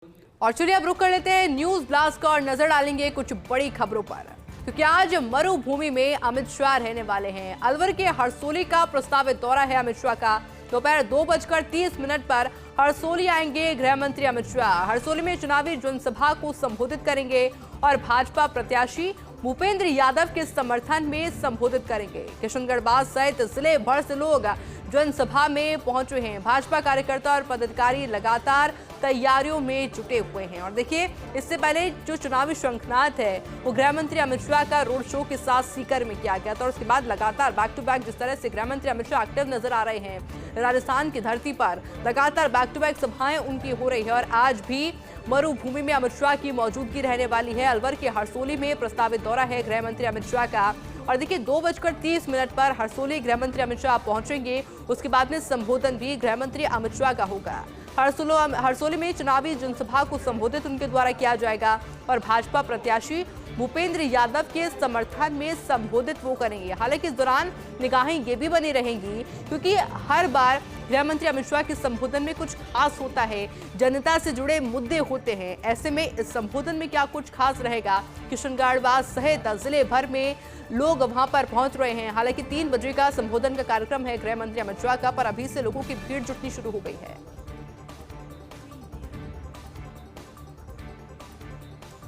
और चलिए अब रुक कर लेते हैं न्यूज ब्लास्ट का और नजर डालेंगे कुछ बड़ी खबरों पर, क्योंकि आज मरुभूमि में अमित शाह रहने वाले हैं। अलवर के हरसोली का प्रस्तावित दौरा है अमित शाह का। दोपहर 2:30 पर हरसोली आएंगे गृह मंत्री अमित शाह। हरसोली में चुनावी जनसभा को संबोधित करेंगे और भाजपा प्रत्याशी भूपेंद्र यादव के समर्थन में संबोधित करेंगे। किशनगढ़ सहित जिले भर से लोग जनसभा में पहुंचे हैं। भाजपा कार्यकर्ता और पदाधिकारी लगातार तैयारियों में जुटे हुए हैं। और देखिए, इससे पहले जो चुनावी शंखनाद है वो गृह मंत्री अमित शाह का रोड शो के साथ सीकर में किया गया था। और उसके बाद लगातार बैक टू बैक जिस तरह से गृह मंत्री अमित शाह एक्टिव नजर आ रहे हैं राजस्थान की धरती पर, लगातार बैक टू बैक सभाएं उनकी हो रही है। और आज भी मरुभूमि में अमित शाह की मौजूदगी रहने वाली है। अलवर के हरसोली में प्रस्तावित दौरा है गृह मंत्री अमित शाह का। और देखिए, 2:30 पर हरसोली गृह मंत्री अमित शाह पहुंचेंगे। उसके बाद में संबोधन भी गृह मंत्री अमित शाह का होगा। हरसोली में चुनावी जनसभा को संबोधित उनके द्वारा किया जाएगा और भाजपा प्रत्याशी भूपेंद्र यादव के समर्थन में संबोधित वो करेंगे। हालांकि इस दौरान निगाहें ये भी बनी रहेंगी, क्योंकि हर बार गृह मंत्री अमित शाह के संबोधन में कुछ खास होता है, जनता से जुड़े मुद्दे होते हैं। ऐसे में इस संबोधन में क्या कुछ खास रहेगा, किशनगढ़ सहित जिले भर में लोग वहां पर पहुंच रहे हैं। हालांकि 3 बजे का संबोधन का कार्यक्रम है गृह मंत्री अमित शाह का, पर अभी से लोगों की भीड़ जुटनी शुरू हो गई है।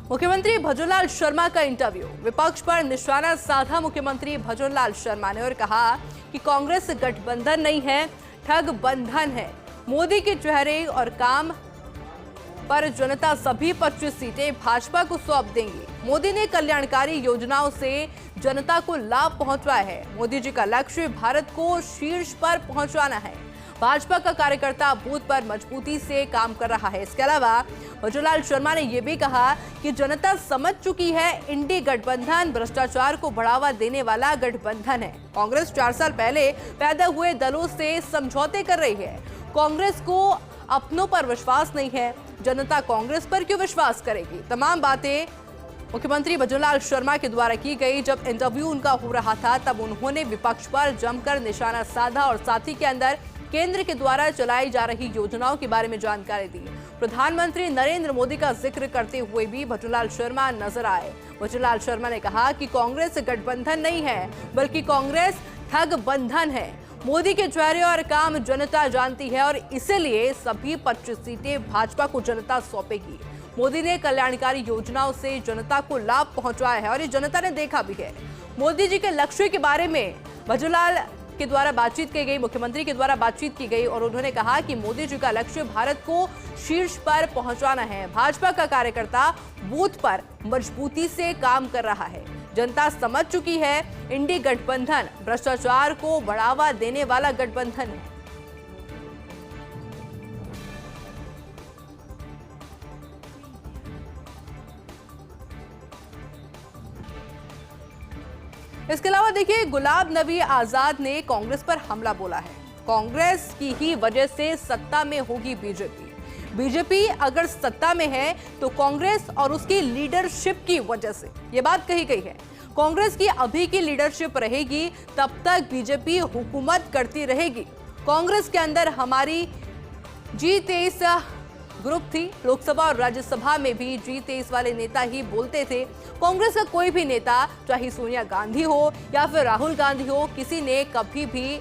मुख्यमंत्री भजनलाल शर्मा का इंटरव्यू, विपक्ष पर निशाना साधा मुख्यमंत्री भजनलाल शर्मा ने और कहा कि कांग्रेस गठबंधन नहीं है, ठग बंधन है। मोदी के चेहरे और काम पर जनता सभी 25 सीटें भाजपा को सौंप देंगी। मोदी ने कल्याणकारी योजनाओं से जनता को लाभ पहुंचाया है। मोदी जी का लक्ष्य भारत को शीर्ष पर पहुंचाना है। भाजपा का कार्यकर्ता बूथ पर मजबूती से काम कर रहा है। इसके अलावा भजनलाल शर्मा ने यह भी कहा कि जनता समझ चुकी है इंडी गठबंधन भ्रष्टाचार को बढ़ावा देने वाला गठबंधन है। कांग्रेस 4 साल पहले पैदा हुए दलों से समझौते कर रही है। कांग्रेस को अपनों पर विश्वास नहीं है, जनता कांग्रेस पर क्यों विश्वास करेगी। तमाम बातें मुख्यमंत्री भजनलाल शर्मा के द्वारा की गई। जब इंटरव्यू उनका हो रहा था तब उन्होंने विपक्ष पर जमकर निशाना साधा और साथ ही के अंदर केंद्र के द्वारा चलाई जा रही योजनाओं के बारे में जानकारी दी। प्रधानमंत्री नरेंद्र मोदी का जिक्र करते हुए भी भजनलाल शर्मा नजर आए। भजनलाल शर्मा ने कहा कि कांग्रेस गठबंधन नहीं है, बल्कि कांग्रेस ठग बंधन है। मोदी के चेहरे और काम जनता जानती है और इसीलिए सभी 25 सीटें भाजपा को जनता सौंपेगी। मोदी ने कल्याणकारी योजनाओं से जनता को लाभ पहुंचाया है और ये जनता ने देखा भी है। मोदी जी के लक्ष्य के बारे में भजनलाल के द्वारा बातचीत की गई, मुख्यमंत्री के द्वारा बातचीत की गई और उन्होंने कहा कि मोदी जी का लक्ष्य भारत को शीर्ष पर पहुंचाना है। भाजपा का कार्यकर्ता बूथ पर मजबूती से काम कर रहा है। जनता समझ चुकी है इंडी गठबंधन भ्रष्टाचार को बढ़ावा देने वाला गठबंधन है। इसके अलावा देखिए, गुलाब नबी आजाद ने कांग्रेस पर हमला बोला है। कांग्रेस की ही वजह से सत्ता में होगी बीजेपी। बीजेपी अगर सत्ता में है तो कांग्रेस और उसकी लीडरशिप की वजह से, यह बात कही गई है। कांग्रेस की अभी की लीडरशिप रहेगी तब तक बीजेपी हुकूमत करती रहेगी। कांग्रेस के अंदर हमारी G23 ग्रुप थी। लोकसभा और राज्यसभा में भी G23 वाले नेता ही बोलते थे। कांग्रेस का कोई भी नेता, चाहे सोनिया गांधी हो या फिर राहुल गांधी हो, किसी ने कभी भी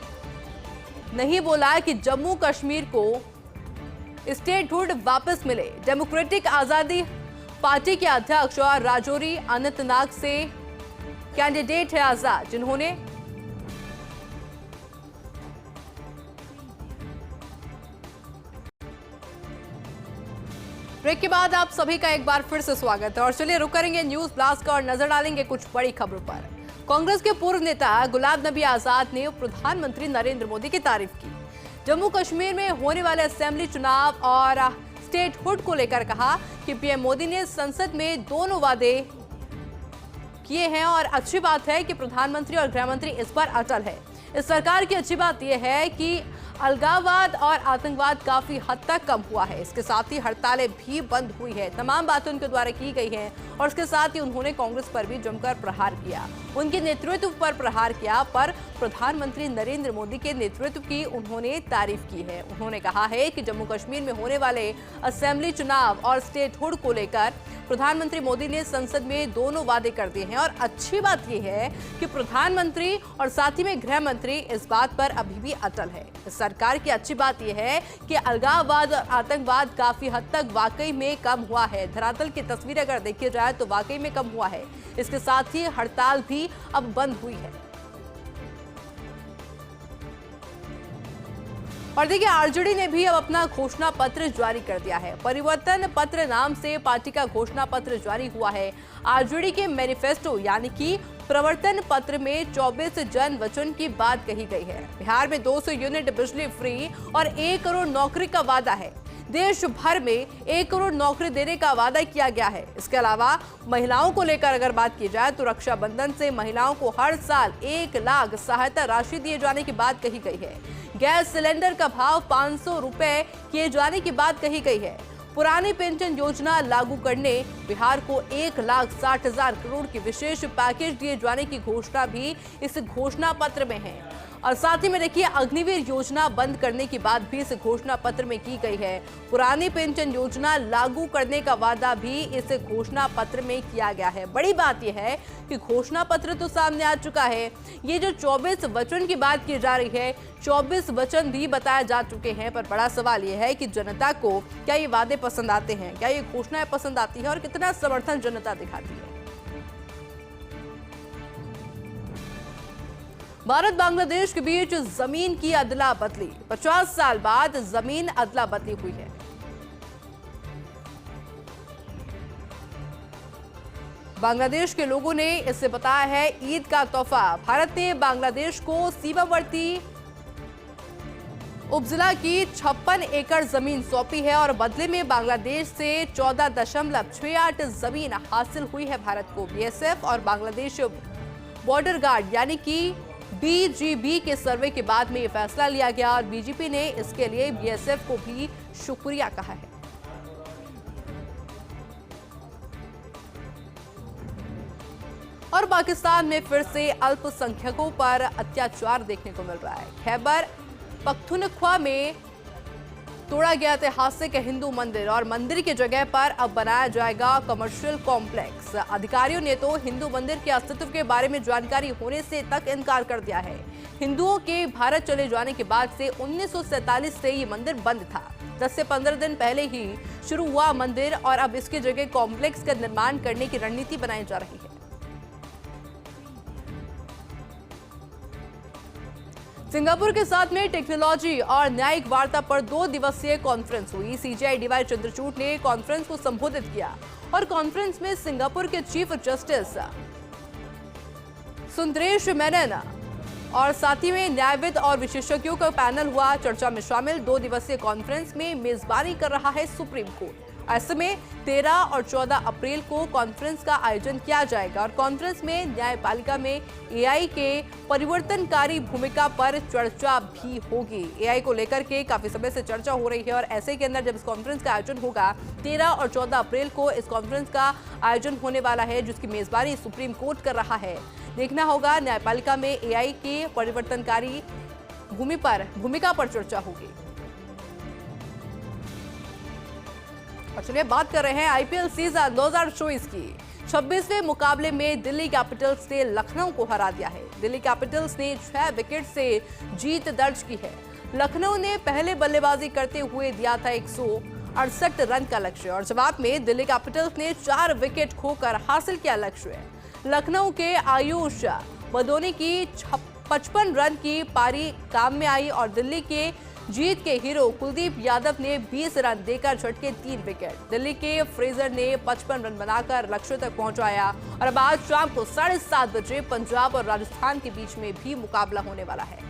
नहीं बोला कि जम्मू कश्मीर को स्टेटहुड वापस मिले। डेमोक्रेटिक आजादी पार्टी के अध्यक्ष और राजौरी अनंतनाग से कैंडिडेट है आजाद, जिन्होंने ब्रेक के बाद आप सभी का एक बार फिर से स्वागत है। और चलिए रुक करेंगे न्यूज ब्लास्ट का और नजर डालेंगे कुछ बड़ी खबरों पर। कांग्रेस के पूर्व नेता गुलाब नबी आजाद ने प्रधानमंत्री नरेंद्र मोदी की तारीफ की। जम्मू कश्मीर में होने वाले असेंबली चुनाव और स्टेटहुड को लेकर कहा कि पीएम मोदी ने संसद में दोनों वादे किए हैं और अच्छी बात है कि प्रधानमंत्री और गृह मंत्री इस पर अटल है। इस सरकार की अच्छी बात यह है कि अलगाववाद और आतंकवाद काफी हद तक कम हुआ है। इसके साथ ही हड़तालें भी बंद हुई है। तमाम बातें उनके द्वारा की गई हैं और इसके साथ ही उन्होंने कांग्रेस पर भी जमकर प्रहार किया, उनके नेतृत्व पर प्रहार किया। पर प्रधानमंत्री नरेंद्र मोदी के नेतृत्व की उन्होंने तारीफ की है। उन्होंने कहा है कि जम्मू कश्मीर में होने वाले असेंबली चुनाव और स्टेटहुड को लेकर प्रधानमंत्री मोदी ने संसद में दोनों वादे कर दिए हैं और अच्छी बात यह है कि प्रधानमंत्री और साथ ही में गृह मंत्री इस बात पर अभी भी अटल है। सरकार की अच्छी बात यह है कि अलगाववाद और आतंकवाद काफी हद तक वाकई में कम हुआ है। धरातल की तस्वीर अगर देखी जाए तो वाकई में कम हुआ है। इसके साथ ही हड़ताल भी अब बंद हुई है। और देखिए, आरजेडी ने भी अब अपना घोषणा पत्र जारी कर दिया है। परिवर्तन पत्र नाम से पार्टी का घोषणा पत्र जारी हुआ है। आरजेडी के मैनिफेस्टो यानी कि प्रवर्तन पत्र में 24 जन वचन की बात कही गई है। बिहार में 200 यूनिट बिजली फ्री और 1 करोड़ नौकरी का वादा है। देश भर में 1 करोड़ नौकरी देने का वादा किया गया है। इसके अलावा महिलाओं को लेकर अगर बात की जाए तो रक्षाबंधन से महिलाओं को हर साल 1 लाख सहायता राशि दिए जाने की बात कही गई है। गैस सिलेंडर का भाव 500 रुपए किए जाने की बात कही गई है। पुरानी पेंशन योजना लागू करने, बिहार को 1,60,000 करोड़ की विशेष पैकेज दिए जाने की घोषणा भी इस घोषणा पत्र में है। और साथ ही में देखिए, अग्निवीर योजना बंद करने की बात भी इस घोषणा पत्र में की गई है। पुरानी पेंशन योजना लागू करने का वादा भी इस घोषणा पत्र में किया गया है। बड़ी बात यह है कि घोषणा पत्र तो सामने आ चुका है। ये जो 24 वचन की बात की जा रही है, 24 वचन भी बताए जा चुके हैं। पर बड़ा सवाल यह है कि जनता को क्या ये वादे पसंद आते हैं, क्या ये घोषणाएं पसंद आती है और कितना समर्थन जनता दिखाती है। भारत बांग्लादेश के बीच जमीन की अदला बदली, 50 साल बाद जमीन अदला बदली हुई है। बांग्लादेश के लोगों ने इसे बताया है ईद का तोहफा। भारत ने बांग्लादेश को सीमावर्ती उपजिला की 56 एकड़ जमीन सौंपी है और बदले में बांग्लादेश से 14.68 जमीन हासिल हुई है भारत को। बीएसएफ और बांग्लादेश बॉर्डर गार्ड यानी कि बीजीबी के सर्वे के बाद में यह फैसला लिया गया और बीजेपी ने इसके लिए बीएसएफ को भी शुक्रिया कहा है। और पाकिस्तान में फिर से अल्पसंख्यकों पर अत्याचार देखने को मिल रहा है। खैबर पख्तूनख्वा में तोड़ा गया ऐतिहासिक हिंदू मंदिर और मंदिर की जगह पर अब बनाया जाएगा कमर्शियल कॉम्प्लेक्स। अधिकारियों ने तो हिंदू मंदिर के अस्तित्व के बारे में जानकारी होने से तक इनकार कर दिया है। हिंदुओं के भारत चले जाने के बाद से 1947 से ये मंदिर बंद था। 10 से 15 दिन पहले ही शुरू हुआ मंदिर और अब इसकी जगह कॉम्प्लेक्स का निर्माण करने की रणनीति बनाई जा रही है। सिंगापुर के साथ में टेक्नोलॉजी और न्यायिक वार्ता पर 2 दिवसीय कॉन्फ्रेंस हुई। सीजेआई डीवाई चंद्रचूड़ ने कॉन्फ्रेंस को संबोधित किया और कॉन्फ्रेंस में सिंगापुर के चीफ जस्टिस सुंदरेश मेनन और साथ ही में न्यायविद और विशेषज्ञों का पैनल हुआ। चर्चा में शामिल 2 दिवसीय कॉन्फ्रेंस में मेजबानी कर रहा है सुप्रीम कोर्ट। ऐसे में 13 और 14 अप्रैल को कॉन्फ्रेंस का आयोजन किया जाएगा और कॉन्फ्रेंस में न्यायपालिका में एआई के परिवर्तनकारी भूमिका पर चर्चा भी होगी। एआई को लेकर के काफी समय से चर्चा हो रही है और ऐसे के अंदर जब इस कॉन्फ्रेंस का आयोजन होगा, 13 और 14 अप्रैल को इस कॉन्फ्रेंस का आयोजन होने वाला है, जिसकी मेजबानी सुप्रीम कोर्ट कर रहा है। देखना होगा न्यायपालिका में एआई के परिवर्तनकारी भूमिका पर चर्चा होगी। और चलिए बात कर रहे हैं आईपीएल सीजन 2024 की। 26वें मुकाबले में दिल्ली कैपिटल्स ने लखनऊ को हरा दिया है। दिल्ली कैपिटल्स ने 6 विकेट से जीत दर्ज की है। लखनऊ ने पहले बल्लेबाजी करते हुए दिया था 168 रन का लक्ष्य और जवाब में दिल्ली कैपिटल्स ने 4 विकेट खोकर हासिल किया लक्ष्य। लखनऊ के आयुष बदोनी की 55 रन की पारी काम में आई और दिल्ली के जीत के हीरो कुलदीप यादव ने 20 रन देकर झटके 3 विकेट। दिल्ली के फ्रेजर ने 55 रन बनाकर लक्ष्य तक पहुंचाया और अब आज शाम को 7:30 बजे पंजाब और राजस्थान के बीच में भी मुकाबला होने वाला है।